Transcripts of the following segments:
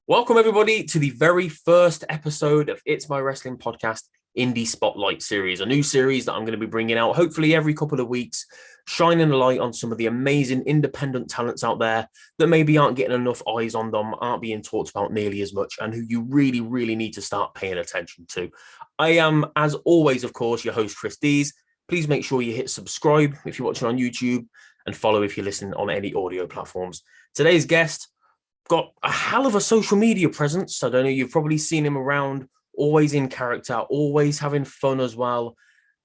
Welcome, everybody, to the very first episode of It's My Wrestling Podcast Indie Spotlight series, a new series that I'm going to be bringing out hopefully every couple of weeks, shining a light on some of the amazing independent talents out there that maybe aren't getting enough eyes on them, aren't being talked about nearly as much, and who you really, really need to start paying attention to. I am, as always, of course, your host, Chris Dees. Please make sure you hit subscribe if you're watching on YouTube and follow if you're listening on any audio platforms. Today's guest got a hell of a social media presence. I don't know, you've probably seen him around, always in character, always having fun as well,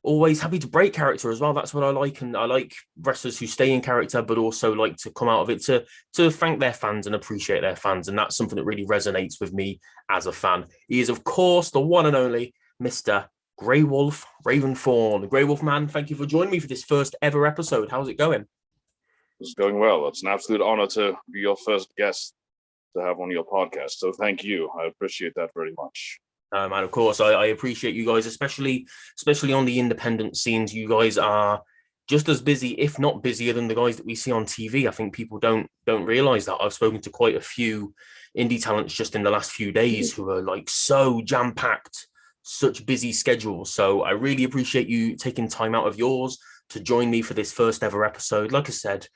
always happy to break character as well. That's what I like. And I like wrestlers who stay in character, but also like to come out of it to thank their fans and appreciate their fans. And that's something that really resonates with me as a fan. He is, of course, the one and only Mr. Greywolf, Raventhorne. Greywolf, man, thank you for joining me for this first ever episode. How's it going? It's going well. It's an absolute honor to be your first guest to have on your podcast. So thank you. I appreciate that very much. And of course, I appreciate you guys, especially on the independent scenes. You guys are just as busy, if not busier, than the guys that we see on TV. I think people don't realize that. I've spoken to quite a few indie talents just in the last few days who are like so jam-packed, such busy schedules. So I really appreciate you taking time out of yours to join me for this first ever episode. Like I said,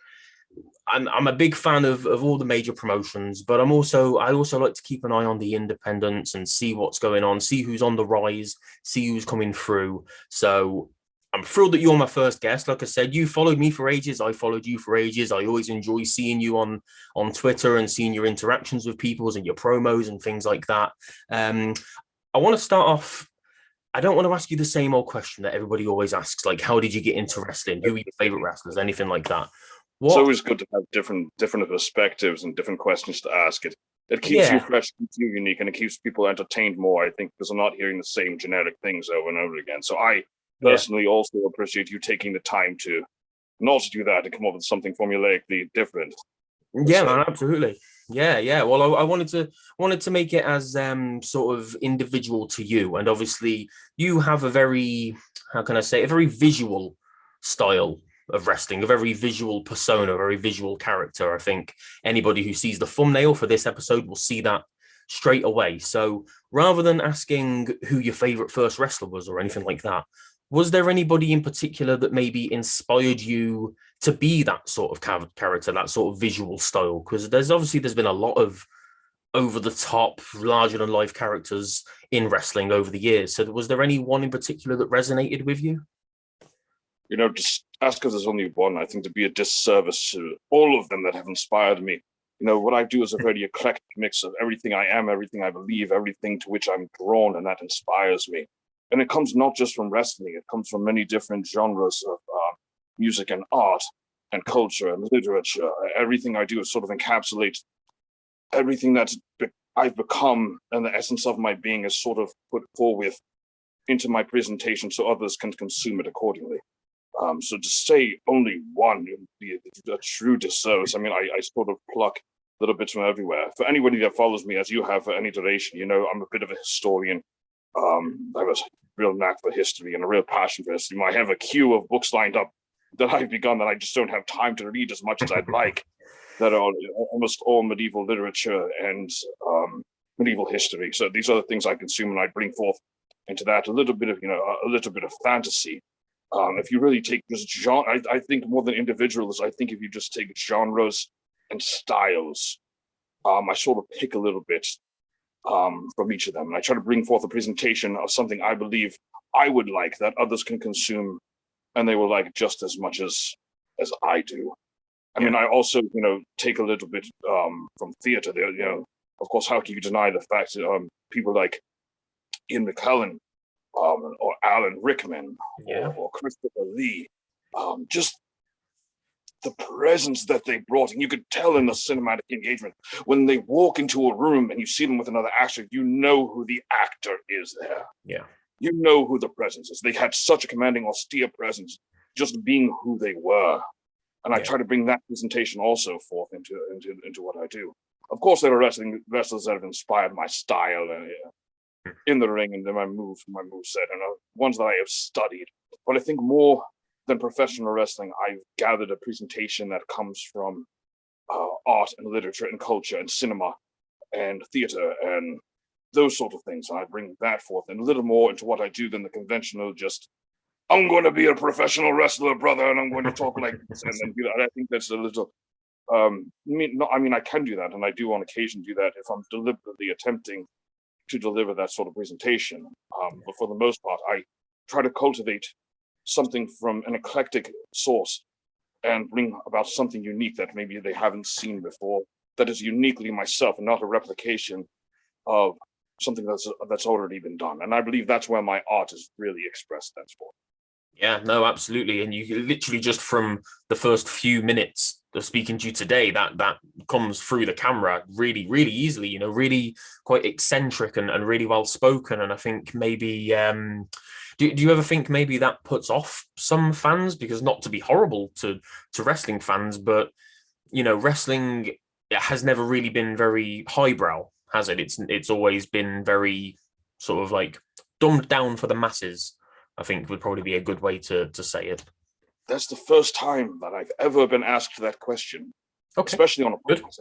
I'm a big fan of all the major promotions, but I also like to keep an eye on the independents and see what's going on, see who's on the rise, see who's coming through. So I'm thrilled that you're my first guest. Like I said, you followed me for ages. I followed you for ages. I always enjoy seeing you on Twitter and seeing your interactions with people and your promos and things like that. I want to start off. I don't want to ask you the same old question that everybody always asks, like, how did you get into wrestling? Who are your favorite wrestlers? Anything like that. It's always good to have different perspectives and different questions to ask. It keeps you fresh, keeps you unique, and it keeps people entertained more, I think, because I'm not hearing the same generic things over and over again. So I personally also appreciate you taking the time to not do that, to come up with something formulaically different. Yeah, man, absolutely. Yeah. Well, I wanted to make it as sort of individual to you, and obviously you have a very, how can I say, a very visual style of wrestling, a very visual persona, a very visual character. I think anybody who sees the thumbnail for this episode will see that straight away. So rather than asking who your favorite first wrestler was or anything like that, was there anybody in particular that maybe inspired you to be that sort of character, that sort of visual style? Because there's been a lot of over the top, larger than life characters in wrestling over the years. So was there any one in particular that resonated with you? You know, just ask because there's only one. I think to be a disservice to all of them that have inspired me. You know, what I do is a very eclectic mix of everything I am, everything I believe, everything to which I'm drawn, and that inspires me. And it comes not just from wrestling. It comes from many different genres of music and art and culture and literature. Everything I do is sort of encapsulate everything that I've become, and the essence of my being is sort of put forward into my presentation so others can consume it accordingly. So to say only one would be a true disservice. I mean, I sort of pluck little bits from everywhere. For anybody that follows me, as you have for any duration, you know, I'm a bit of a historian. I have a real knack for history and a real passion for history. I have a queue of books lined up that I've begun that I just don't have time to read as much as I'd like, that are almost all medieval literature and medieval history. So these are the things I consume, and I bring forth into that a little bit of fantasy. If you really take just genre, I think more than individuals, I think if you just take genres and styles, I sort of pick a little bit from each of them. And I try to bring forth a presentation of something I believe I would like that others can consume, and they will like just as much as I do. I mean, I also, you know, take a little bit from theater there. You know, of course, how can you deny the fact that people like Ian McKellen, or Alan Rickman, or Christopher Lee, just the presence that they brought. And you could tell in the cinematic engagement, when they walk into a room and you see them with another actor, you know who the actor is there. Yeah. You know who the presence is. They had such a commanding, austere presence, just being who they were. And I try to bring that presentation also forth into what I do. Of course, there are wrestlers that have inspired my style and in the ring and then my moveset, and ones that I have studied. But I think more than professional wrestling, I've gathered a presentation that comes from art and literature and culture and cinema and theater and those sort of things. And I bring that forth and a little more into what I do than the conventional just, I'm going to be a professional wrestler, brother, and I'm going to talk like this and then do that. I think that's a little, I mean, I can do that, and I do on occasion do that if I'm deliberately attempting to deliver that sort of presentation. But for the most part, I try to cultivate something from an eclectic source and bring about something unique that maybe they haven't seen before, that is uniquely myself and not a replication of something that's already been done. And I believe that's where my art is really expressed. That's for. Yeah, no, absolutely. And you literally just from the first few minutes of speaking to you today, that comes through the camera really, really easily, you know, really quite eccentric and really well spoken. And I think maybe, do you ever think maybe that puts off some fans? Because not to be horrible to wrestling fans, but, you know, wrestling has never really been very highbrow, has it? It's always been very sort of like dumbed down for the masses, I think would probably be a good way to say it. That's the first time that I've ever been asked that question, okay. Especially on a podcast.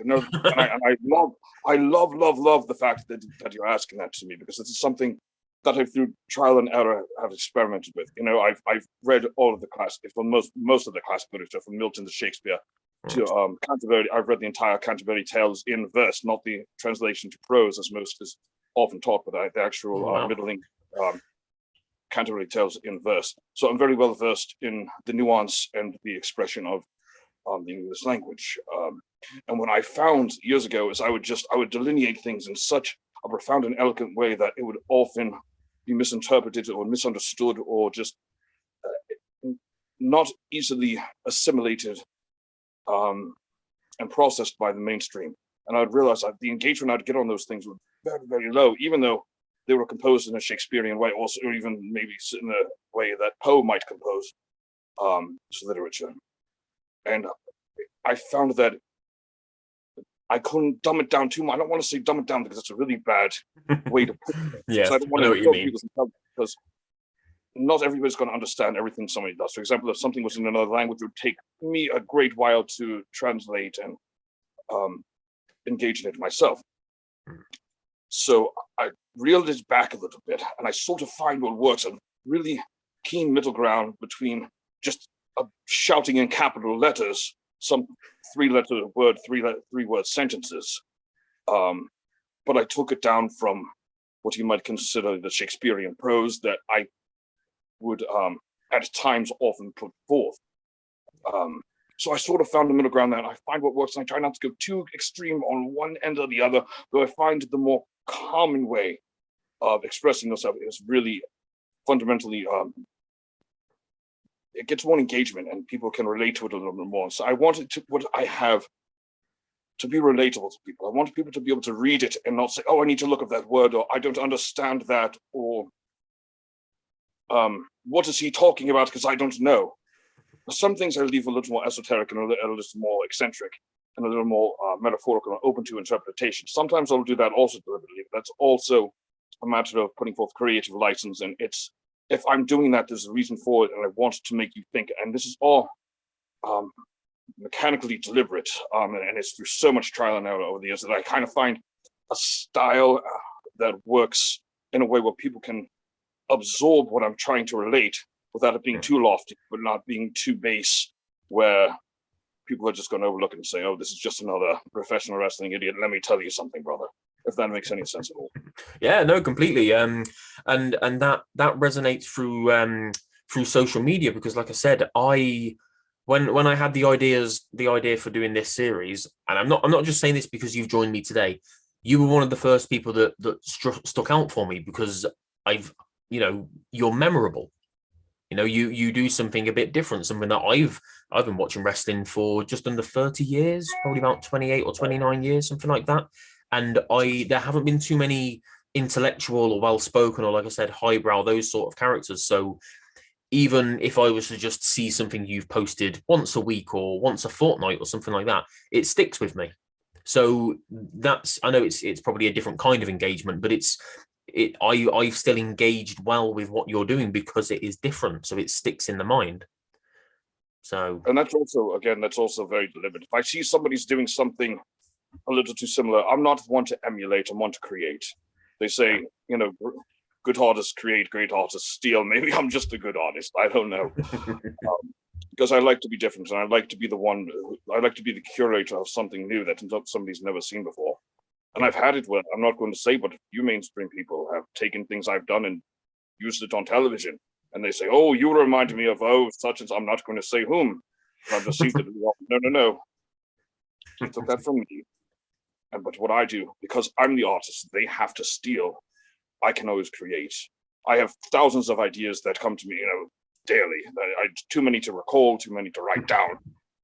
I love the fact that you're asking that to me, because this is something that I, through trial and error, have experimented with. You know, I've read all of the classics, for most of the classic literature, from Milton to Shakespeare to Canterbury. I've read the entire Canterbury Tales in verse, not the translation to prose, as most is often taught, but the actual middling Canterbury Tales in verse. So I'm very well versed in the nuance and the expression of the English language. And what I found years ago is I would delineate things in such a profound and elegant way that it would often be misinterpreted or misunderstood or just not easily assimilated and processed by the mainstream. And I'd realize that the engagement I'd get on those things was very, very low, even though they were composed in a Shakespearean way, also, or even maybe in a way that Poe might compose his literature. And I found that I couldn't dumb it down too much. I don't want to say dumb it down because it's a really bad way to put it. Yeah, I don't want to know what you mean. Because not everybody's going to understand everything somebody does. For example, if something was in another language, it would take me a great while to translate and engage in it myself. So I reeled it back a little bit, and I sort of find what works, a really keen middle ground between just shouting in capital letters some three-word sentences. But I took it down from what you might consider the Shakespearean prose that I would at times often put forth. So I sort of found the middle ground there, and I find what works, and I try not to go too extreme on one end or the other, but I find the more common way of expressing yourself is really fundamentally, it gets more engagement and people can relate to it a little bit more. So I wanted what I have to be relatable to people. I want people to be able to read it and not say, oh, I need to look up that word, or I don't understand that, or what is he talking about, because I don't know. Some things I leave a little more esoteric and a little more eccentric and a little more metaphorical and open to interpretation. Sometimes I'll do that also deliberately. That's also a matter of putting forth creative license. And it's, if I'm doing that, there's a reason for it, and I want to make you think. And this is all mechanically deliberate. And it's through so much trial and error over the years that I kind of find a style that works in a way where people can absorb what I'm trying to relate without it being too lofty, but not being too base, where people are just going to overlook it and say, oh, this is just another professional wrestling idiot. Let me tell you something, brother, if that makes any sense at all. Yeah, no, completely. And that resonates through social media, because like I said, when I had the idea for doing this series, and I'm not just saying this because you've joined me today, you were one of the first people that stuck out for me, because you're memorable. You know, you do something a bit different, something that I've been watching wrestling for just under 30 years, probably about 28 or 29 years, something like that. And there haven't been too many intellectual or well-spoken, or like I said, highbrow, those sort of characters. So even if I was to just see something you've posted once a week or once a fortnight or something like that, it sticks with me. So I know it's probably a different kind of engagement, but I've still engaged well with what you're doing because it is different, so it sticks in the mind. So, and that's also very deliberate. If I see somebody's doing something a little too similar. I'm not one to emulate, I'm one to create. They say, you know, good artists create, great artists steal. Maybe I'm just a good artist. I don't know. Because I like to be different, and I like to be I like to be the curator of something new that somebody's never seen before. And I've had it where, I'm not going to say, but you mainstream people have taken things I've done and used it on television. And they say, oh, you remind me of, such and such. I'm not going to say whom. I've received it. No. They took that from me. But what I do, because I'm the artist, they have to steal. I can always create. I have thousands of ideas that come to me, you know, daily. Too many to recall, too many to write down.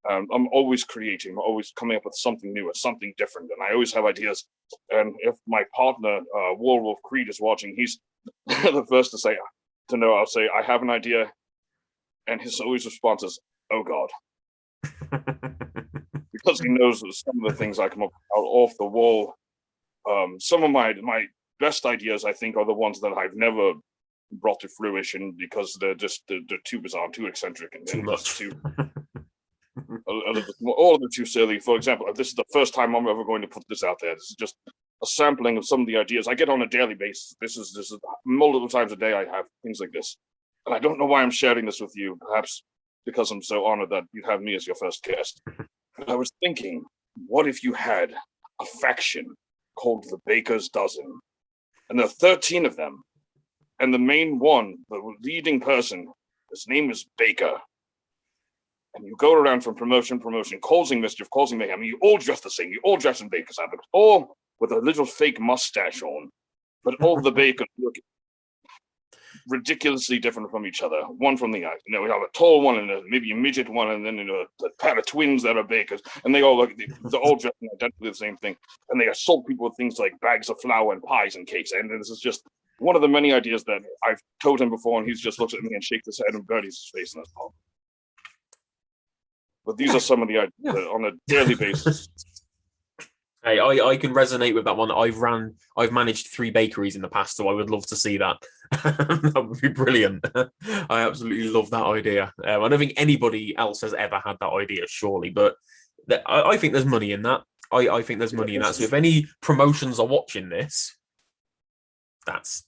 I'm always creating, always coming up with something new or something different, and I always have ideas. And if my partner, Warwolf Creed, is watching, he's the first to know. I'll say, I have an idea, and his always response is, oh God. Because he knows that some of the things I come up with are off the wall. Some of my best ideas, I think, are the ones that I've never brought to fruition because they're too bizarre, too eccentric, and too much. A little bit more, or they're too silly. For example, this is the first time I'm ever going to put this out there. This is just a sampling of some of the ideas I get on a daily basis. This is multiple times a day I have things like this. And I don't know why I'm sharing this with you, perhaps because I'm so honored that you have me as your first guest. But I was thinking, what if you had a faction called the Baker's Dozen? And there are 13 of them. And the main one, the leading person, his name is Baker. And you go around from promotion, causing mischief, causing mayhem. You all dress the same. You all dress in Baker's outfits, all with a little fake mustache on. But all the Bakers look ridiculously different from each other. One from the other. You know, we have a tall one and maybe a midget one, and then, you know, a pair of twins that are Bakers, and they all look. They're all dressed in identically the same thing, and they assault people with things like bags of flour and pies and cakes. And this is just one of the many ideas that I've told him before, and he's just looked at me and shakes his head and buries his face in his palm. But these are some of the ideas on a daily basis. Hey, I can resonate with that one. I've managed 3 bakeries in the past, so I would love to see that. That would be brilliant. I absolutely love that idea. I don't think anybody else has ever had that idea, surely, but I think there's money in that. I think there's money in that. So if any promotions are watching this, that's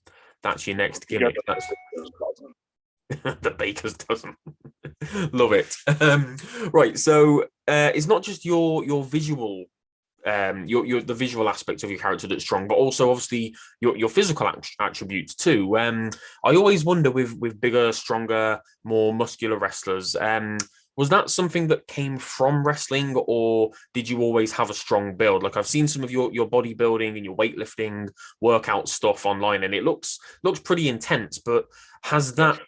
your next gimmick. That's the Baker's Dozen. Love it. Right, so it's not just your visual, the visual aspects of your character that's strong, but also obviously your physical attributes too. I always wonder with bigger, stronger, more muscular wrestlers, was that something that came from wrestling, or did you always have a strong build? Like, I've seen some of your bodybuilding and your weightlifting workout stuff online, and it looks pretty intense, but has that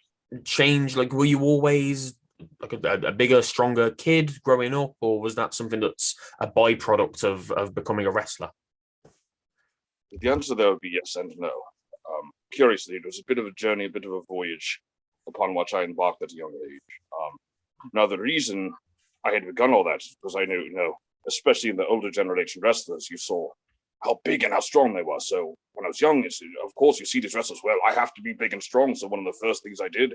changed? Like, were you always like a bigger, stronger kid growing up, or was that something that's a byproduct of becoming a wrestler? The answer there would be yes and no. Curiously, it was a bit of a journey, a bit of a voyage upon which I embarked at a young age. Now, the reason I had begun all that is because I knew, you know, especially in the older generation wrestlers, you saw how big and how strong they were. So when I was young, of course, you see these wrestlers, well, I have to be big and strong. So one of the first things I did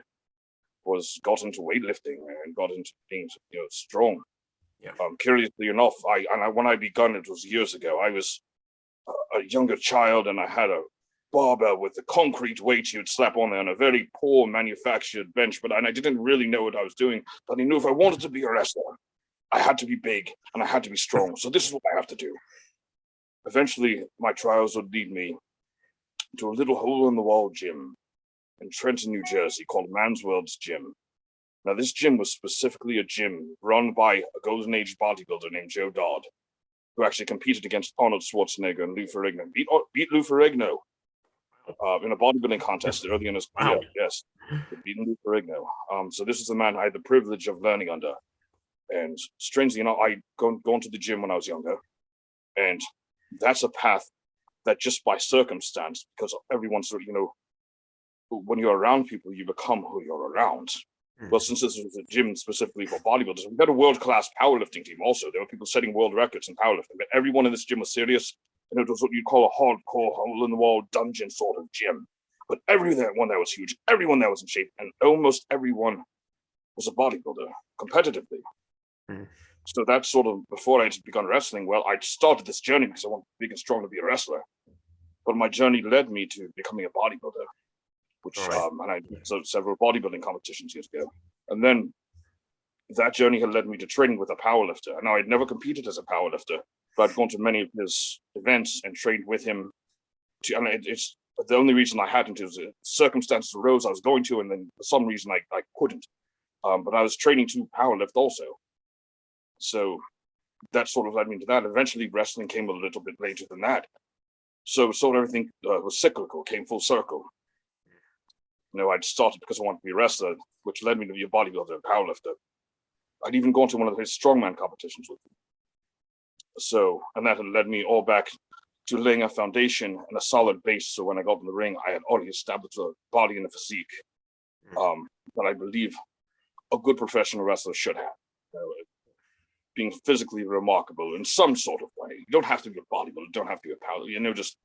was got into weightlifting and got into being, you know, strong. Yeah. Curiously enough, when I begun, it was years ago. I was a younger child, and I had a barbell with the concrete weight you'd slap on there on a very poor manufactured bench. And I didn't really know what I was doing, but I knew if I wanted to be a wrestler, I had to be big and I had to be strong. So this is what I have to do. Eventually, my trials would lead me to a little hole-in-the-wall gym in Trenton, New Jersey, called Man's World's Gym. Now, this gym was specifically a gym run by a Golden Age bodybuilder named Joe Dodd, who actually competed against Arnold Schwarzenegger and Lou Ferrigno. Beat Lou Ferrigno in a bodybuilding contest early in his career. Wow. Yes, beat Lou Ferrigno. So this is the man I had the privilege of learning under. And strangely enough, I'd gone to the gym when I was younger. And that's a path that just by circumstance, because everyone's sort of, you know, when you're around people, you become who you're around. Well, since this was a gym specifically for bodybuilders, we had a world-class powerlifting team also. There were people setting world records in powerlifting, but everyone in this gym was serious, and it was what you'd call a hardcore, hole-in-the-wall dungeon sort of gym. But everyone there was huge, everyone there was in shape, and almost everyone was a bodybuilder, competitively. So that's sort of before I had begun wrestling. Well, I started this journey because I wanted to be big and strong to be a wrestler. But my journey led me to becoming a bodybuilder, which and I did several bodybuilding competitions years ago. And then that journey had led me to training with a powerlifter. And now I'd never competed as a powerlifter, but I'd gone to many of his events and trained with him. And it's the only reason I hadn't is circumstances arose I was going to, and then for some reason I couldn't. But I was training to powerlift also. So that sort of led me to that. Eventually, wrestling came a little bit later than that. So sort of everything was cyclical, came full circle. I'd started because I wanted to be a wrestler, which led me to be a bodybuilder, a powerlifter. I'd even gone to one of his strongman competitions with him. So, and that had led me all back to laying a foundation and a solid base. So when I got in the ring, I had already established a body and a physique that I believe a good professional wrestler should have. Being physically remarkable in some sort of way. You don't have to be a bodybuilder, you don't have to be a power, just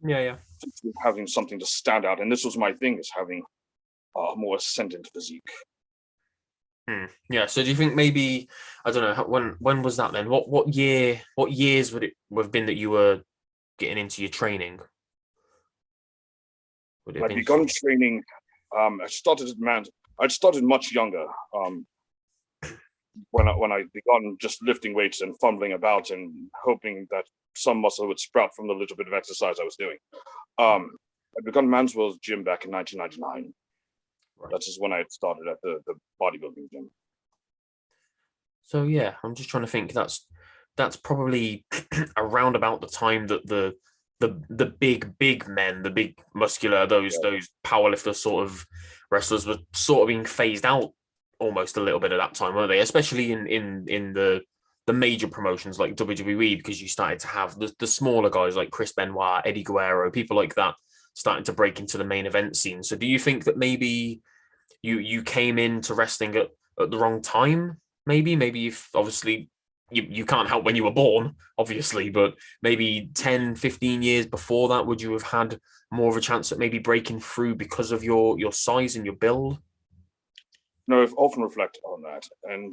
having something to stand out. And this was my thing, is having a more ascendant physique. Yeah. So do you think maybe, I don't know, when was that then? What years would it have been that you were getting into your training? I'd begun training. I started much younger. When I begun just lifting weights and fumbling about and hoping that some muscle would sprout from the little bit of exercise I was doing. I begun Manswell's gym back in 1999. Right. That is when I had started at the bodybuilding gym. So yeah, I'm just trying to think. That's probably around about the time that the big men, the big muscular, those powerlifter sort of wrestlers were sort of being phased out almost a little bit at that time, weren't they? Especially in the major promotions like WWE, because you started to have the smaller guys like Chris Benoit, Eddie Guerrero, people like that starting to break into the main event scene. So do you think that maybe you came into wrestling at the wrong time? Maybe if obviously you can't help when you were born, obviously, but maybe 10, 15 years before that, would you have had more of a chance at maybe breaking through because of your size and your build? No, I've often reflected on that, and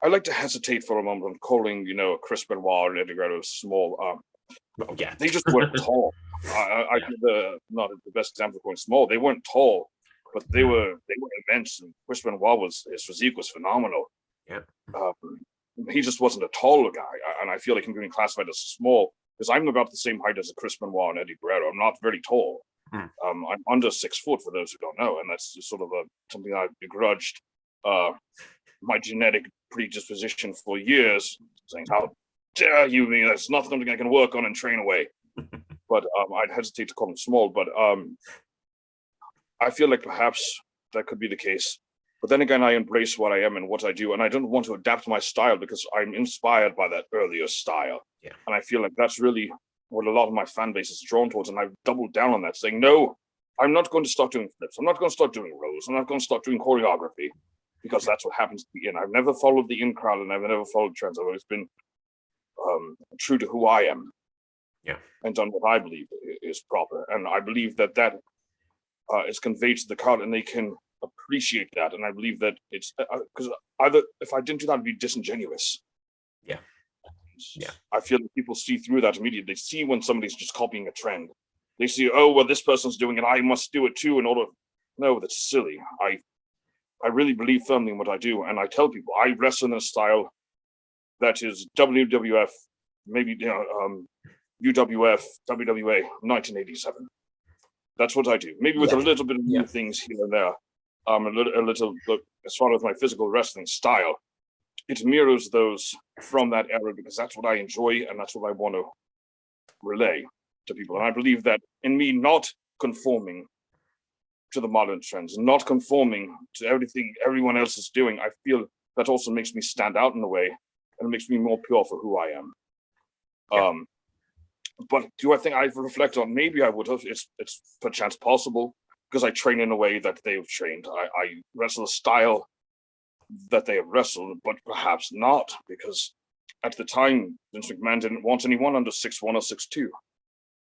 I like to hesitate for a moment on calling, Chris Benoit and Eddie Guerrero small. They just weren't tall. I not the best example of calling small. They weren't tall, but they were immense. And Chris Benoit his physique was phenomenal. Yeah. He just wasn't a taller guy, and I feel like I'm being classified as small because I'm about the same height as a Chris Benoit and Eddie Guerrero. I'm not very tall. I'm under 6 foot, for those who don't know, and that's sort of something I've begrudged my genetic predisposition for years, saying, "How dare you me? That's not something I can work on and train away." But I'd hesitate to call him small. But I feel like perhaps that could be the case. But then again, I embrace what I am and what I do, and I don't want to adapt my style because I'm inspired by that earlier style. Yeah. And I feel like that's really what a lot of my fan base is drawn towards, and I've doubled down on that, saying, no, I'm not going to start doing flips. I'm not going to start doing rolls. I'm not going to start doing choreography, because that's what happens to the in. I've never followed the in crowd, and I've never followed trends. I've always been true to who I am, and done what I believe is proper. And I believe that is conveyed to the crowd, and they can appreciate that. And I believe that it's because either if I didn't do that, it'd be disingenuous. Yeah. I feel that people see through that immediately. They see when somebody's just copying a trend. They see, oh, well, this person's doing it, I must do it too. In order, no, that's silly. I really believe firmly in what I do, and I tell people I wrestle in a style that is WWF, maybe UWF, WWA, 1987. That's what I do. Maybe with a little bit of new things here and there. A little as far as my physical wrestling style, it mirrors those from that era, because that's what I enjoy and that's what I want to relay to people. And I believe that in me not conforming to the modern trends, not conforming to everything everyone else is doing, I feel that also makes me stand out in a way, and it makes me more pure for who I am. But do I think I've reflected on? Maybe I would have. It's perchance possible, because I train in a way that they've trained. I wrestle a style that they have wrestled, but perhaps not, because at the time, Vince McMahon didn't want anyone under 6'1" or 6'2".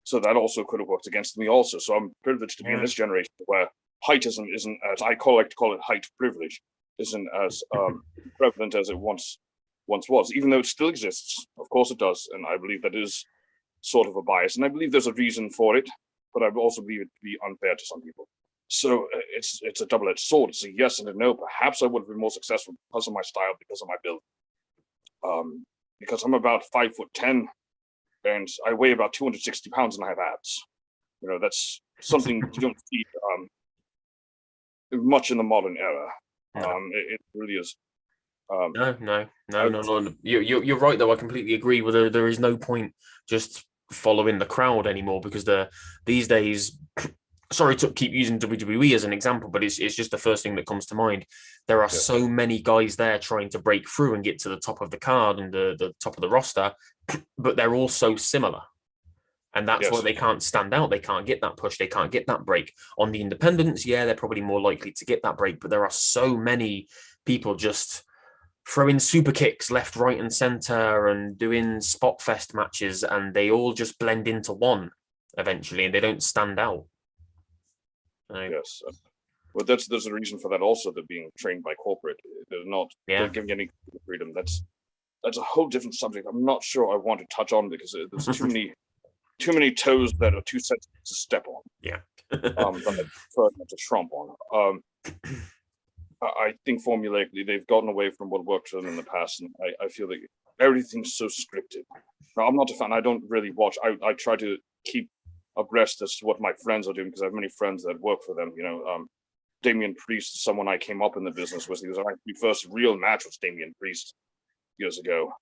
So that also could have worked against me also. So I'm privileged to be in this generation where height isn't as, I like to call it height privilege, isn't as prevalent as it once once was, even though it still exists. Of course it does, and I believe that is sort of a bias, and I believe there's a reason for it, but I also believe it to be unfair to some people. So it's a double-edged sword. It's a yes and a no. Perhaps I would have been more successful because of my style, because of my build. Because I'm about 5'10", and I weigh about 260 pounds, and I have abs. You know, that's something you don't see much in the modern era. No. It really is. No. You're right though. I completely agree. With there is no point just following the crowd anymore, because these days. Sorry to keep using WWE as an example, but it's just the first thing that comes to mind. There are so many guys there trying to break through and get to the top of the card and the top of the roster, but they're all so similar. And that's why they can't stand out. They can't get that push. They can't get that break. On the independents, they're probably more likely to get that break, but there are so many people just throwing super kicks left, right, and center and doing spot fest matches, and they all just blend into one eventually, and they don't stand out. Yes, well, there's a reason for that also. They're being trained by corporate. They're not giving any freedom. That's a whole different subject. I'm not sure I want to touch on, because there's too many toes that are too sensitive to step on. That I prefer not to trump on. I think formulaically they've gotten away from what worked for them in the past, and I feel like everything's so scripted. Now, I'm not a fan. I don't really watch. I try to keep abreast as to what my friends are doing, because I have many friends that work for them. You know, Damian Priest, someone I came up in the business with. He was my first real match was Damian Priest years ago.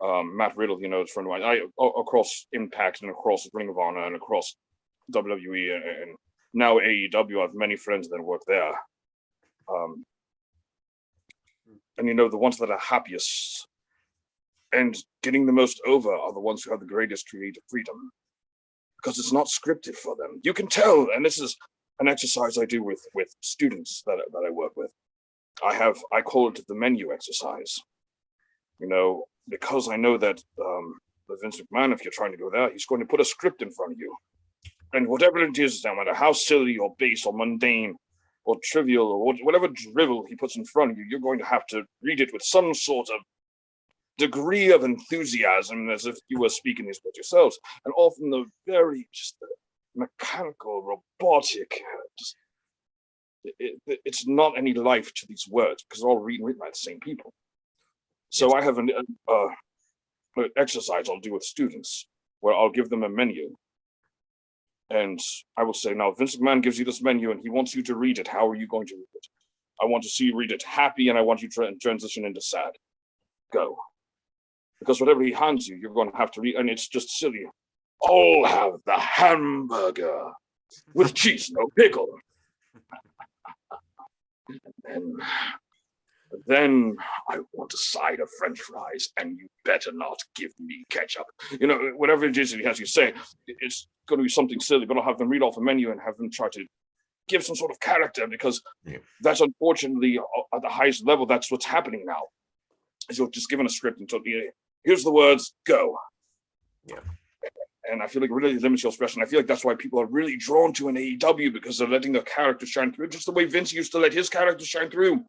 Matt Riddle, you know, is a friend of mine. Across Impact and across Ring of Honor and across WWE and now AEW, I have many friends that work there. And you know, the ones that are happiest and getting the most over are the ones who have the greatest creative freedom, because it's not scripted for them. You can tell, and this is an exercise I do with students that I work with. I call it the menu exercise. You know, because I know that the Vince McMahon, if you're trying to go there, he's going to put a script in front of you, and whatever it is, no matter how silly or base or mundane or trivial or whatever drivel he puts in front of you, you're going to have to read it with some sort of degree of enthusiasm, as if you were speaking these words yourselves, and often the very just mechanical, robotic, just it's not any life to these words, because they're all written by the same people. So I have an exercise I'll do with students where I'll give them a menu, and I will say, now Vince McMahon gives you this menu and he wants you to read it. How are you going to read it? I want to see you read it happy, and I want you to transition into sad. Go. Because whatever he hands you, you're going to have to read, and it's just silly. I'll have the hamburger with cheese, no pickle. And then I want a side of French fries, and you better not give me ketchup. You know, whatever it is he has you say, it's going to be something silly, but I'll have them read off a menu and have them try to give some sort of character, because that's unfortunately at the highest level, that's what's happening now. Is you're just given a script and told, here's the words, go. And I feel like it really limits your expression. I feel like that's why people are really drawn to an AEW, because they're letting their characters shine through, just the way Vince used to let his characters shine through.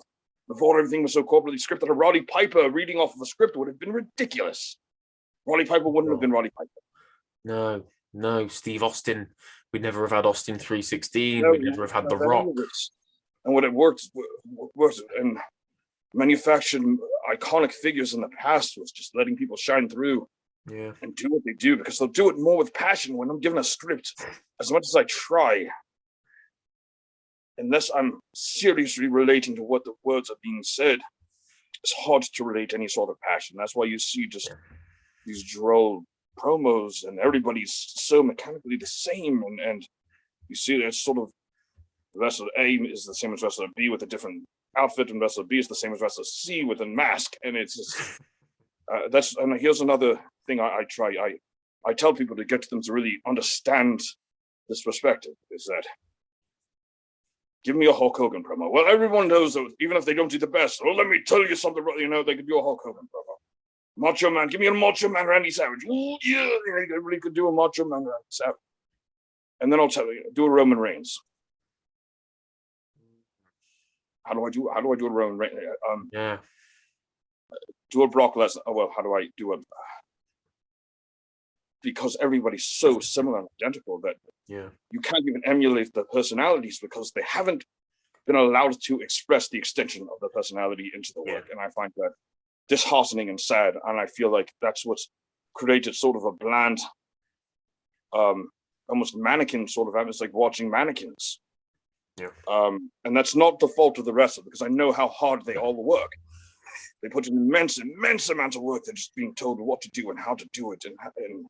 Before everything was so corporately scripted, a Roddy Piper reading off of a script would have been ridiculous. Roddy Piper wouldn't have been Roddy Piper. No, Steve Austin. We'd never have had Austin 316. We'd never have had The Rock. And what it worked, and manufactured iconic figures in the past was just letting people shine through and do what they do, because they'll do it more with passion when I'm given a script. As much as I try, unless I'm seriously relating to what the words are being said, it's hard to relate any sort of passion. That's why you see just these droll promos, and everybody's so mechanically the same, and you see that sort of wrestler A is the same as wrestler B with a different outfit, and wrestler B is the same as wrestler C with a mask, and it's just and here's another thing I try. I tell people to get to them to really understand this perspective, is that give me a Hulk Hogan promo. Well, everyone knows that even if they don't do the best, well, let me tell you something, you know, they could do a Hulk Hogan promo. Macho Man, give me a Macho Man Randy Savage. Ooh, yeah, they really could do a Macho Man Randy Savage. And then I'll tell you, do a Roman Reigns. How do I do a Roman Reigns? do a Brock Lesnar. Oh, well, how do I do it? Because everybody's so similar and identical that you can't even emulate the personalities because they haven't been allowed to express the extension of their personality into the work. And I find that disheartening and sad. And I feel like that's what's created sort of a bland, almost mannequin sort of atmosphere. It's like watching mannequins. And that's not the fault of the wrestler, because I know how hard they all work. They put an immense amount of work. They're just being told what to do and how to do it, and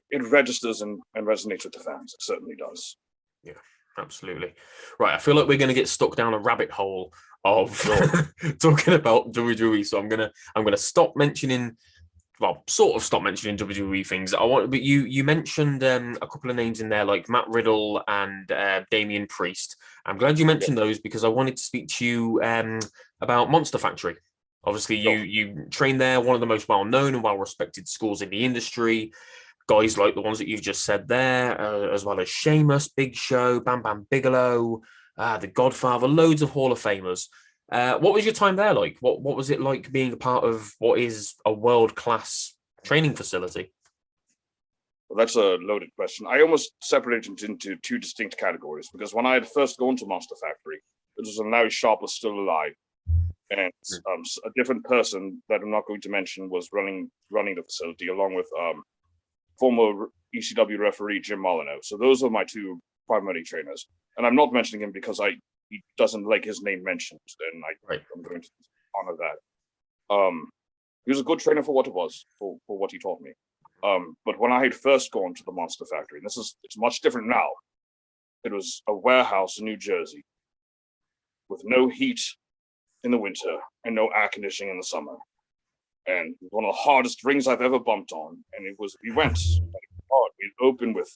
it registers and resonates with the fans. It certainly does. Yeah, absolutely. Right, I feel like we're going to get stuck down a rabbit hole of talking about WWE. So I'm gonna stop mentioning. Well, sort of stop mentioning WWE things. But you mentioned a couple of names in there, like Matt Riddle and Damian Priest. I'm glad you mentioned those because I wanted to speak to you about Monster Factory. Obviously, you train there, one of the most well-known and well-respected schools in the industry. Guys like the ones that you've just said there, as well as Sheamus, Big Show, Bam Bam Bigelow, The Godfather, loads of Hall of Famers. What was your time there like? What was it like being a part of what is a world-class training facility? Well, that's a loaded question. I almost separated it into two distinct categories, because when I had first gone to Monster Factory, it was when Larry Sharp was still alive. And a different person that I'm not going to mention was running the facility, along with former ECW referee Jim Molyneux. So those are my two primary trainers. And I'm not mentioning him because he doesn't like his name mentioned, and I'm going to honor that. He was a good trainer for what it was, for what he taught me. But when I had first gone to the Monster Factory, and it's much different now, it was a warehouse in New Jersey with no heat in the winter and no air conditioning in the summer. And it was one of the hardest rings I've ever bumped on. And we went hard. We opened with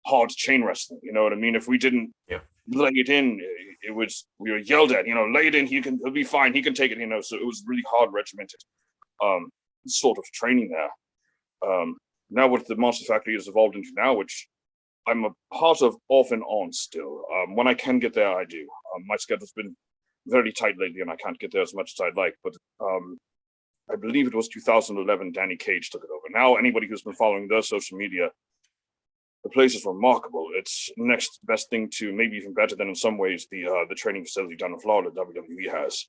hard chain wrestling. You know what I mean? If we didn't lay it in, we were yelled at, lay it in, he'll be fine, he can take it, so it was really hard, regimented sort of training there. Now what the Monster Factory has evolved into now, which I'm a part of off and on still. When I can get there, I do. My schedule's been very tight lately and I can't get there as much as I'd like, but I believe it was 2011 Danny Cage took it over. Now anybody who's been following their social media, the place is remarkable. It's next best thing to, maybe even better than in some ways, the training facility down in Florida WWE has.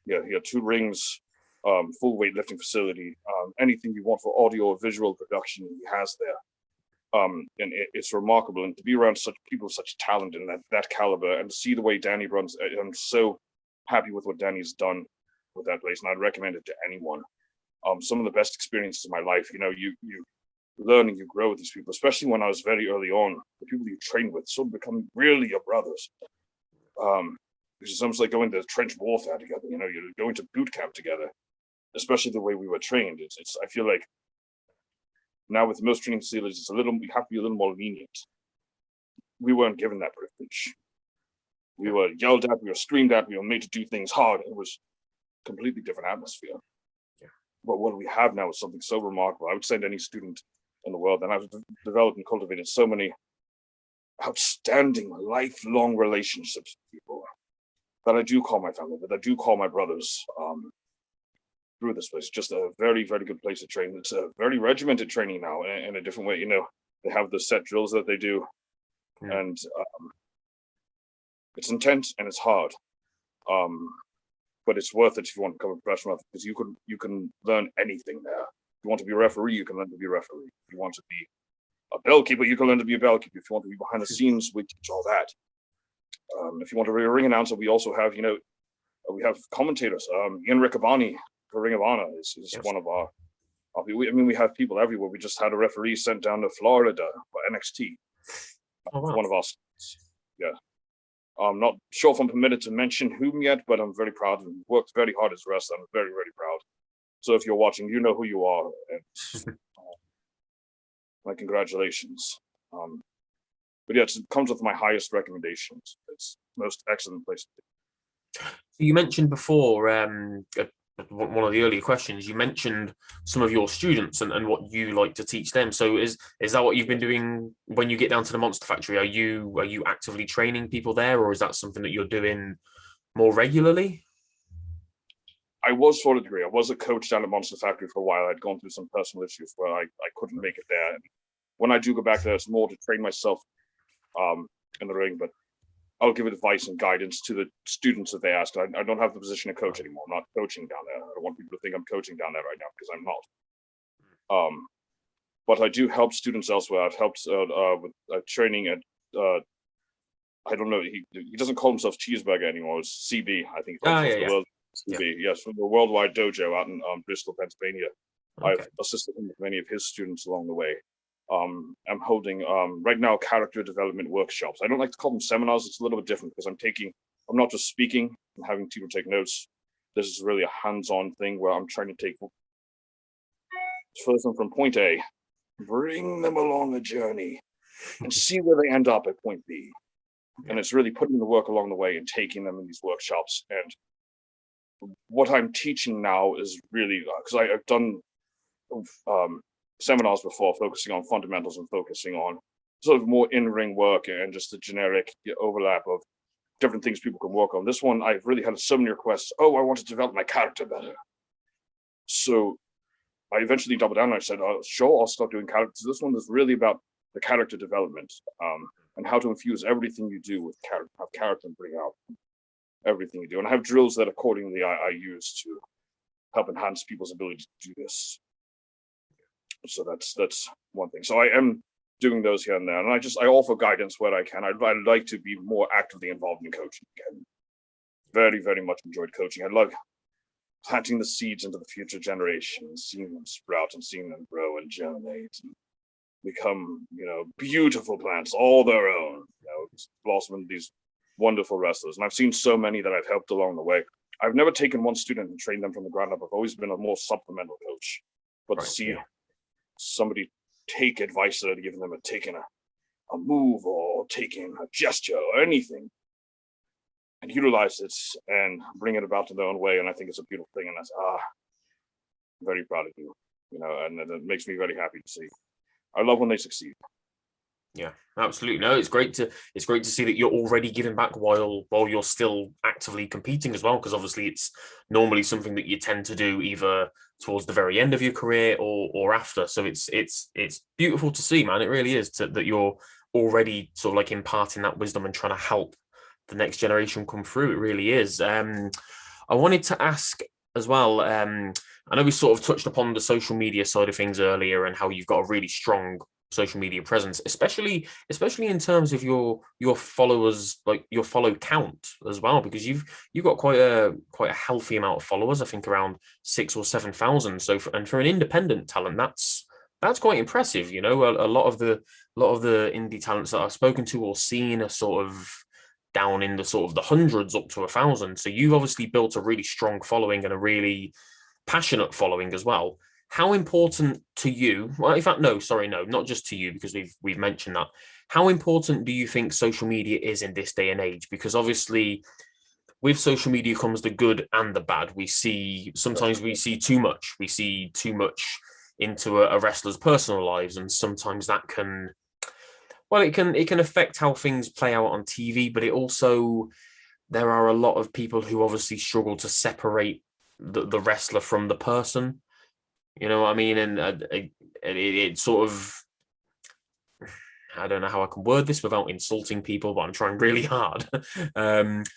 He had 2 rings, full weightlifting facility, anything you want for audio or visual production, he has there. And it's remarkable. And to be around such people, such talent and that caliber, and to see the way Danny runs, I'm so happy with what Danny's done with that place, and I'd recommend it to anyone. Some of the best experiences of my life. You learn and you grow with these people, especially when I was very early on. The people you train with sort of become really your brothers. It's almost like going to trench warfare together. You're going to boot camp together, especially the way we were trained. It's I feel like now with most training facilities, we have to be a little more lenient. We weren't given that privilege. We were yelled at, we were screamed at, we were made to do things hard. It was a completely different atmosphere. But what we have now is something so remarkable. I would send any student in the world, and I've developed and cultivated so many outstanding lifelong relationships with people that I do call my family, that I do call my brothers through this place. Just a very, very good place to train. It's a very regimented training now in a different way. They have the set drills that they do, and it's intense and it's hard. But it's worth it if you want to become a professional, because you can learn anything there. If you want to be a referee, you can learn to be a referee. If you want to be a bell keeper, you can learn to be a bell keeper. If you want to be behind the scenes, we teach all that. If you want to be a ring announcer, we also have, we have commentators. Ian Riccaboni for Ring of Honor is one of our we have people everywhere. We just had a referee sent down to Florida for NXT. One of our students. Yeah. I'm not sure if I'm permitted to mention whom yet, but I'm very proud of him. He worked very hard as a wrestler. I'm very, very proud. So if you're watching, you know who you are. And my congratulations. But yeah, it comes with my highest recommendations. It's the most excellent place to be. You mentioned before, one of the earlier questions, you mentioned some of your students and what you like to teach them. So is that what you've been doing when you get down to the Monster Factory? Are you actively training people there, or is that something that you're doing more regularly? I was for a degree. I was a coach down at Monster Factory for a while. I'd gone through some personal issues where I couldn't make it there. And when I do go back there, it's more to train myself in the ring, but I'll give advice and guidance to the students that they ask. I don't have the position of coach anymore. I'm not coaching down there. I don't want people to think I'm coaching down there right now because I'm not. But I do help students elsewhere. I've helped with training at, I don't know, he doesn't call himself Cheeseburger anymore. It's CB, I think. CB, yes, from the Worldwide Dojo out in Bristol, Pennsylvania. Okay. I've assisted him with many of his students along the way. I'm holding right now character development workshops. I don't like to call them seminars. It's a little bit different because I'm not just speaking and having people take notes. This is really a hands-on thing where I'm trying to take this person from point A, bring them along a journey and see where they end up at point B. And it's really putting the work along the way and taking them in these workshops. And what I'm teaching now is really, because I've done seminars before focusing on fundamentals and focusing on sort of more in-ring work and just the generic overlap of different things people can work on. This one, I've really had so many requests. Oh, I want to develop my character better. So I eventually doubled down and I said, sure, I'll start doing characters. This one is really about the character development and how to infuse everything you do with character and bring out everything you do. And I have drills that accordingly I use to help enhance people's ability to do this. So that's one thing. So I am doing those here and there, and I offer guidance where I can. I'd like to be more actively involved in coaching again. Very, very much enjoyed coaching. I love planting the seeds into the future generations, seeing them sprout and seeing them grow and germinate and become, beautiful plants all their own. Blossom into these wonderful wrestlers. And I've seen so many that I've helped along the way. I've never taken one student and trained them from the ground up. I've always been a more supplemental coach. But to see somebody take advice that I'd given them and taking a move or taking a gesture or anything and utilize it and bring it about in their own way. And I think it's a beautiful thing. And that's, I'm very proud of you, and it makes me very happy to see. I love when they succeed. Yeah, absolutely. No, it's great to see that you're already giving back while you're still actively competing as well, because obviously it's normally something that you tend to do either towards the very end of your career or after. So it's beautiful to see, man. It really is that you're already sort of like imparting that wisdom and trying to help the next generation come through. It really is. I wanted to ask as well, I know we sort of touched upon the social media side of things earlier and how you've got a really strong social media presence, especially in terms of your followers, like your follow count as well, because you've got quite a healthy amount of followers. I think around 6,000 or 7,000. So for an independent talent, that's quite impressive. A lot of the indie talents that I've spoken to or seen are sort of down in the sort of the hundreds up to 1,000. So you've obviously built a really strong following and a really passionate following as well. How important to you, well, in fact, no, not just to you, because we've mentioned that. How important do you think social media is in this day and age? Because obviously with social media comes the good and the bad. Sometimes we see too much. We see too much into a wrestler's personal lives. And sometimes that can affect how things play out on TV, but there are a lot of people who obviously struggle to separate the wrestler from the person. You know what I mean? And it sort of, I don't know how I can word this without insulting people, but I'm trying really hard.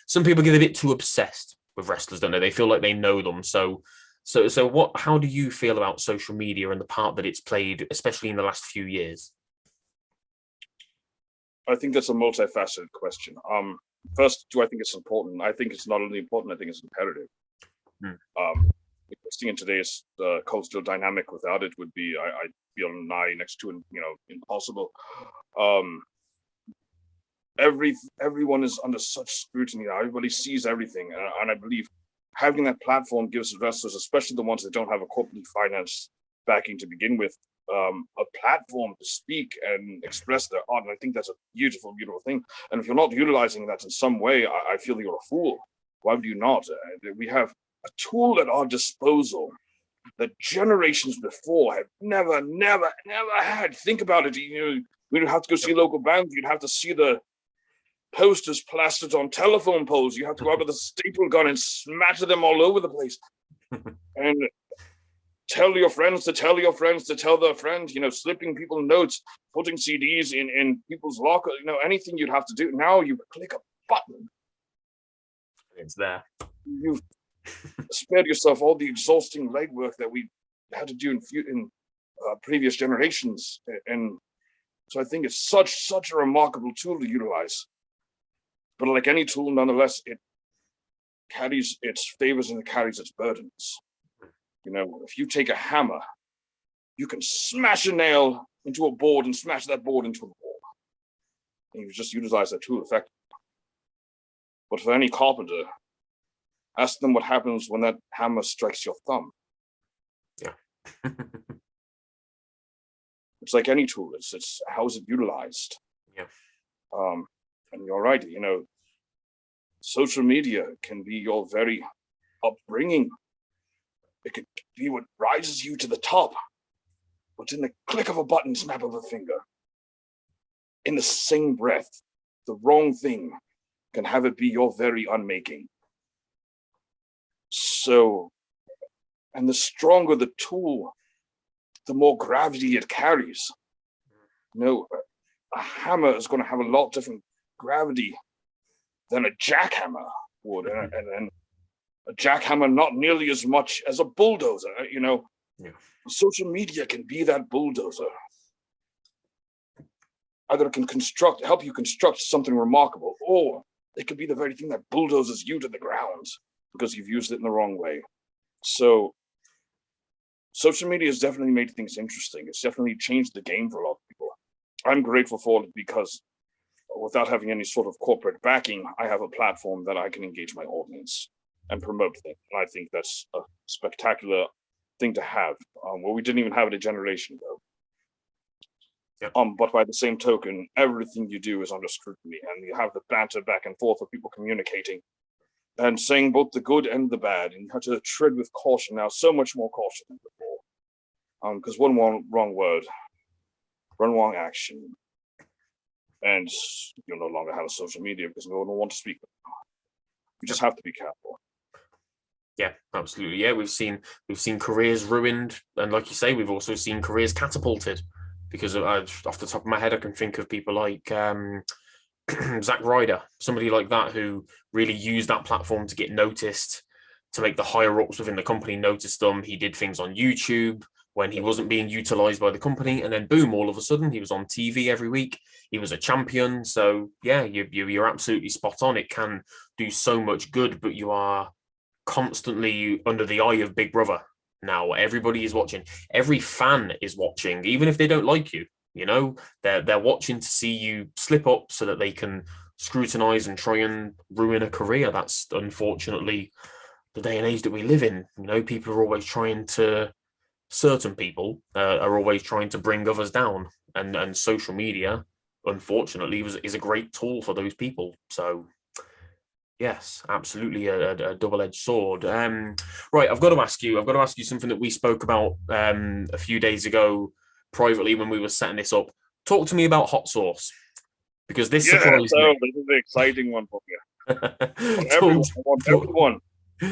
Some people get a bit too obsessed with wrestlers, don't they? They feel like they know them. So how do you feel about social media and the part that it's played, especially in the last few years? I think that's a multifaceted question. First, do I think it's important? I think it's not only important, I think it's imperative. Existing in today's cultural dynamic without it would be, I feel, nigh next to impossible. Everyone is under such scrutiny now. Everybody sees everything, and I believe having that platform gives wrestlers, especially the ones that don't have a corporately financed backing to begin with, a platform to speak and express their art. And I think that's a beautiful, beautiful thing. And if you're not utilizing that in some way, I feel you're a fool. Why would you not? We have a tool at our disposal that generations before have never had. Think about it. We don't have to go see local bands. You'd have to see the posters plastered on telephone poles. You have to go out with a staple gun and smatter them all over the place. And tell your friends to tell your friends to tell their friends, slipping people notes, putting CDs in people's locker, anything you'd have to do. Now you click a button. It's there. You've spared yourself all the exhausting legwork that we had to do in previous generations. And so I think it's such a remarkable tool to utilize. But like any tool, nonetheless, it carries its favors and it carries its burdens. If you take a hammer, you can smash a nail into a board and smash that board into a wall. And you just utilize that tool effectively. But for any carpenter, ask them what happens when that hammer strikes your thumb. Yeah. It's like any tool. It's how is it utilized? Yeah. And you're right. Social media can be your very upbringing. It could be what rises you to the top. But in the click of a button, snap of a finger, in the same breath, the wrong thing can have it be your very unmaking. So, and the stronger the tool, the more gravity it carries. A hammer is going to have a lot different gravity than a jackhammer would, and a jackhammer not nearly as much as a bulldozer. Yeah. Social media can be that bulldozer. Either it can help you construct something remarkable, or it could be the very thing that bulldozes you to the ground because you've used it in the wrong way. So social media has definitely made things interesting. It's definitely changed the game for a lot of people. I'm grateful for it because without having any sort of corporate backing, I have a platform that I can engage my audience and promote things. And I think that's a spectacular thing to have, where we didn't even have it a generation ago. Yep. But by the same token, everything you do is under scrutiny, and you have the banter back and forth of people communicating and saying both the good and the bad, and you have to tread with caution now, so much more caution than before. Because one wrong word, one wrong action, and you'll no longer have a social media because no one will want to speak. You just have to be careful. Yeah, absolutely. Yeah, we've seen careers ruined, and like you say, we've also seen careers catapulted. Because off the top of my head, I can think of people like Zack Ryder, somebody like that who really used that platform to get noticed, to make the higher ups within the company notice them. He did things on YouTube when he wasn't being utilized by the company, and then boom, all of a sudden he was on TV every week. He was a champion. So yeah, you're absolutely spot on. It can do so much good, but you are constantly under the eye of Big Brother. Now everybody is watching. Every fan is watching, even if they don't like you. They're watching to see you slip up so that they can scrutinize and try and ruin a career. That's unfortunately the day and age that we live in. People are always trying to. Certain people are always trying to bring others down, and social media, unfortunately, is a great tool for those people. So. Yes, absolutely a double-edged sword. Right, I've got to ask you something that we spoke about a few days ago privately when we were setting this up. Talk to me about hot sauce, because this surprised me. This is an exciting one for you.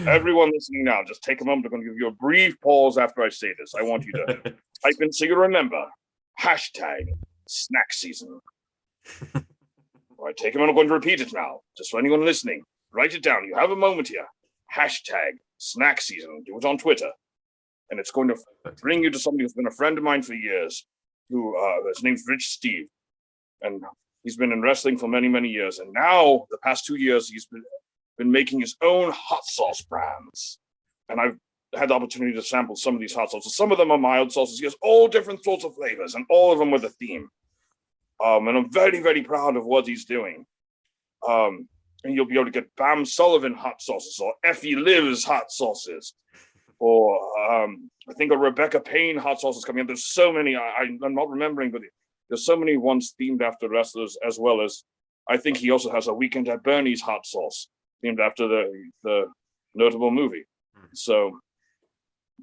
Everyone listening now, just take a moment. I'm going to give you a brief pause after I say this. I want you to type in so you remember #snack season. All right, take a moment. I'm going to repeat it now, just for anyone listening. Write it down. You have a moment here. #snack season. Do it on Twitter. And it's going to bring you to somebody who's been a friend of mine for years, who his name's Rich Steve. And he's been in wrestling for many, many years. And now, the past 2 years, he's been making his own hot sauce brands. And I've had the opportunity to sample some of these hot sauces. Some of them are mild sauces. He has all different sorts of flavors, and all of them with a theme. And I'm very, very proud of what he's doing. And you'll be able to get Bam Sullivan hot sauces, or Effie Liv's hot sauces, or I think a Rebecca Payne hot sauce is coming up. There's so many, I'm not remembering, but there's so many ones themed after wrestlers, as well as I think he also has a Weekend at Bernie's hot sauce themed after the notable movie. So,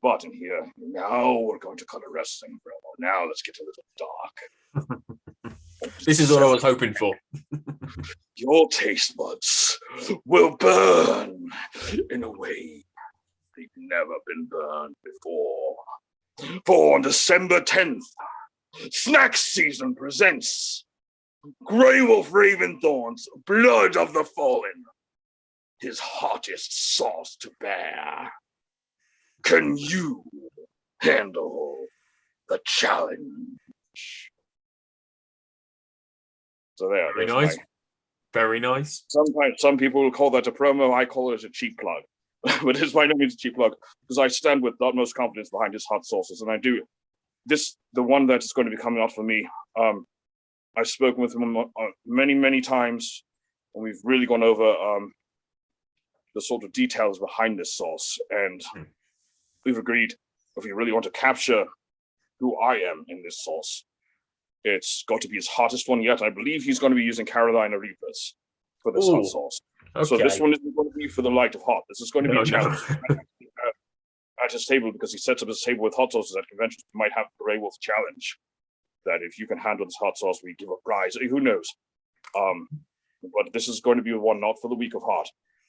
but in here, now we're going to color wrestling, bro. Now let's get a little dark. This is what I was hoping for. Your taste buds will burn in a way they've never been burned before. For on December 10th, Snack Season presents Greywolf Raventhorne's Blood of the Fallen, his hottest sauce to bear. Can you handle the challenge? So there. Very nice. Very nice. Sometimes some people will call that a promo. I call it a cheap plug. But it's by no means a cheap plug, because I stand with the utmost confidence behind his hot sauces, and I do. The one that is going to be coming out for me, I've spoken with him many, many times, and we've really gone over the sort of details behind this sauce, and we've agreed if we really want to capture who I am in this sauce, it's got to be his hottest one yet. I believe he's going to be using Carolina Reapers for this hot sauce. Okay. So this one isn't going to be for the light of hot. This is going to be a challenge at his table, because he sets up his table with hot sauces at conventions. We might have a Greywolf challenge that if you can handle this hot sauce, we give a prize. Who knows? But this is going to be one not for the weak of heart.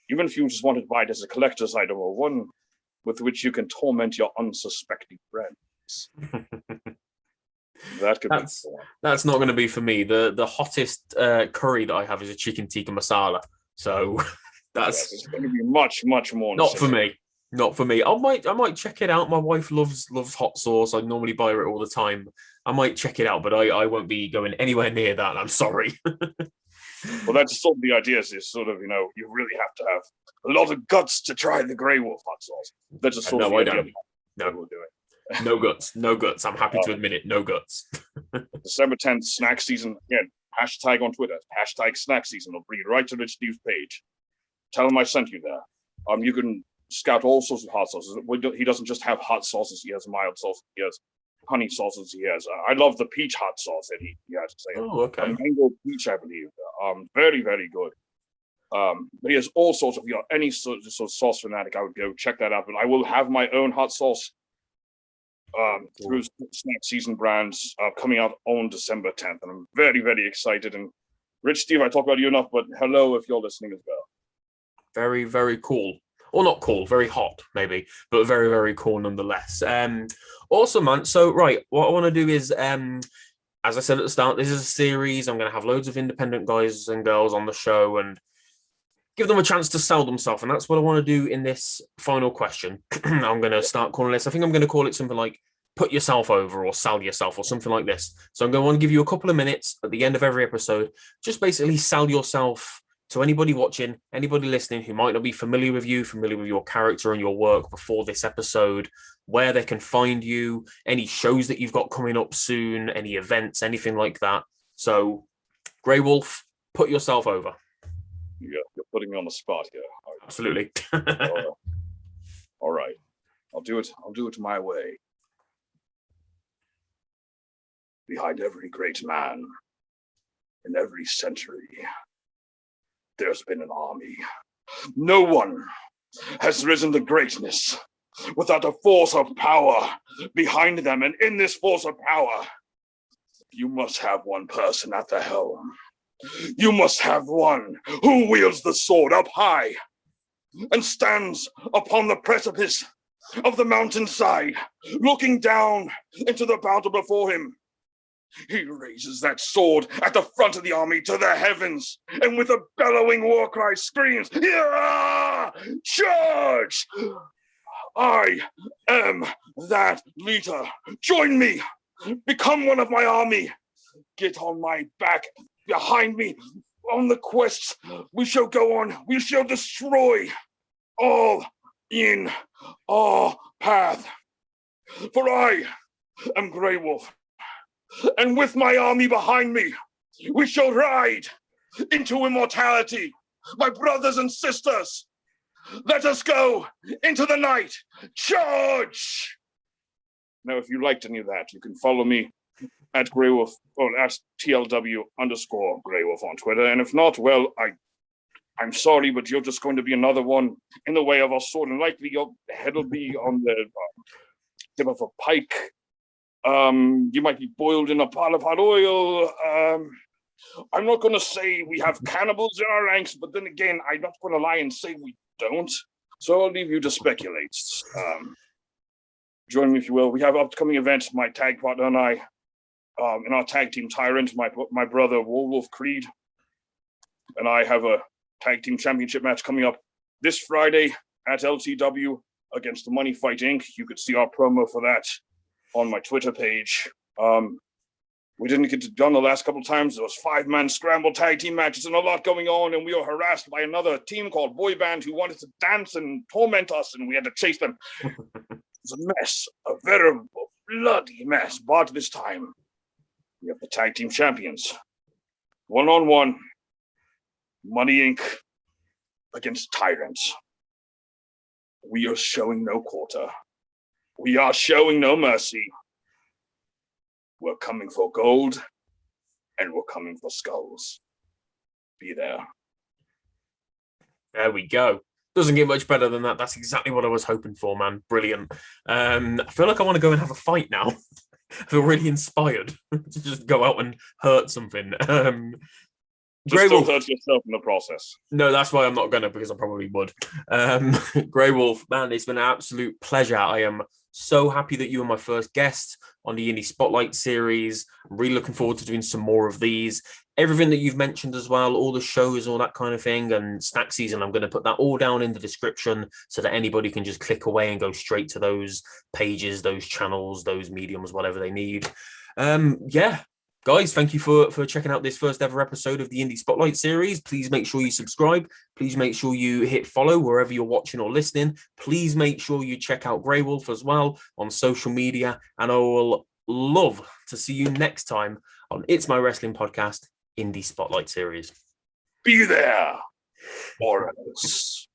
Even if you just want to buy it as a collector's item, or one with which you can torment your unsuspecting friends. That could be fun. That's not going to be for me. The hottest curry that I have is a chicken tikka masala. So it's going to be much, much more. Not for me. Not for me. I might check it out. My wife loves hot sauce. I normally buy it all the time. I might check it out, but I won't be going anywhere near that. I'm sorry. Well, that's sort of the idea. Is sort of, you really have to have a lot of guts to try the Greywolf hot sauce. That's just sort of the idea. No, we'll do it. No guts. No guts. I'm happy to admit it. No guts. December 10th, Snack Season. Again, hashtag on Twitter. Hashtag Snack Season. I'll bring you right to Rich Steve's page. Tell him I sent you there. You can scout all sorts of hot sauces. He doesn't just have hot sauces. He has mild sauces. He has honey sauces. He has. I love the peach hot sauce that he has to say. Oh, okay. Mango peach, I believe. Very, very good. But he has all sorts of, any sort of sauce fanatic. I would go check that out. But I will have my own hot sauce through Snack Season brands coming out on December 10th. And I'm very, very excited. And Rich Steve, I talk about you enough, but hello if you're listening as well. Very, very cool. Or not cool, very hot, maybe, but very, very cool nonetheless. Awesome, man. So, right, what I want to do is, as I said at the start, this is a series. I'm going to have loads of independent guys and girls on the show and give them a chance to sell themselves. And that's what I want to do in this final question. I'm going to start calling this, I think I'm going to call it something like put yourself over or sell yourself or something like this. So I'm going to want to give you a couple of minutes at the end of every episode, just basically sell yourself to anybody watching, anybody listening who might not be familiar with you, familiar with your character and your work before this episode, where they can find you, any shows that you've got coming up soon, any events, anything like that. So, Greywolf, put yourself over. Yeah, you're putting me on the spot here. Absolutely. All right. I'll do it my way. Behind every great man, in every century, there's been an army. No one has risen to greatness without a force of power behind them. And in this force of power, you must have one person at the helm. You must have one who wields the sword up high and stands upon the precipice of the mountainside, looking down into the battle before him. He raises that sword at the front of the army to the heavens, and with a bellowing war cry screams, "Yeah! Charge! I am that leader. Join me. Become one of my army. Get on my back, behind me, on the quest. We shall go on. We shall destroy all in our path. For I am Greywolf. And with my army behind me, we shall ride into immortality. My brothers and sisters, let us go into the night. Charge! Now, if you liked any of that, you can follow me at Greywolf or at TLW_Greywolf on Twitter. And if not, well, I'm sorry, but you're just going to be another one in the way of our sword, and likely your head will be on the tip of a pike. You might be boiled in a pot of hot oil. I'm not going to say we have cannibals in our ranks, but then again, I'm not going to lie and say we don't. So I'll leave you to speculate. Join me if you will. We have upcoming events. My tag partner and I, in our tag team Tyrant, my brother Greywolf Creed, and I have a tag team championship match coming up this Friday at LTW against the Money Fight Inc. You could see our promo for that on my Twitter page. We didn't get it done the last couple of times. There was 5-man scramble tag team matches and a lot going on, and we were harassed by another team called Boy Band who wanted to dance and torment us, and we had to chase them. It was a mess, a veritable bloody mess. But this time, we have the tag team champions. 1-on-1, Money Inc. against Tyrants. We are showing no quarter. We are showing no mercy. We're coming for gold, and we're coming for skulls. Be there. There we go. Doesn't get much better than that. That's exactly what I was hoping for, man. Brilliant. I feel like I want to go and have a fight now. I feel really inspired to just go out and hurt something. Just don't hurt yourself in the process. No, that's why I'm not going to, because I probably would. Greywolf, man, it's been an absolute pleasure. I am so happy that you were my first guest on the Indie Spotlight series. I'm really looking forward to doing some more of these. Everything that you've mentioned as well, all the shows, all that kind of thing, and Snack Season, I'm going to put that all down in the description so that anybody can just click away and go straight to those pages, those channels, those mediums, whatever they need. Yeah. Guys, thank you for checking out this first ever episode of the Indie Spotlight series. Please make sure you subscribe. Please make sure you hit follow wherever you're watching or listening. Please make sure you check out Greywolf as well on social media. And I will love to see you next time on It's My Wrestling Podcast Indie Spotlight series. Be there or else.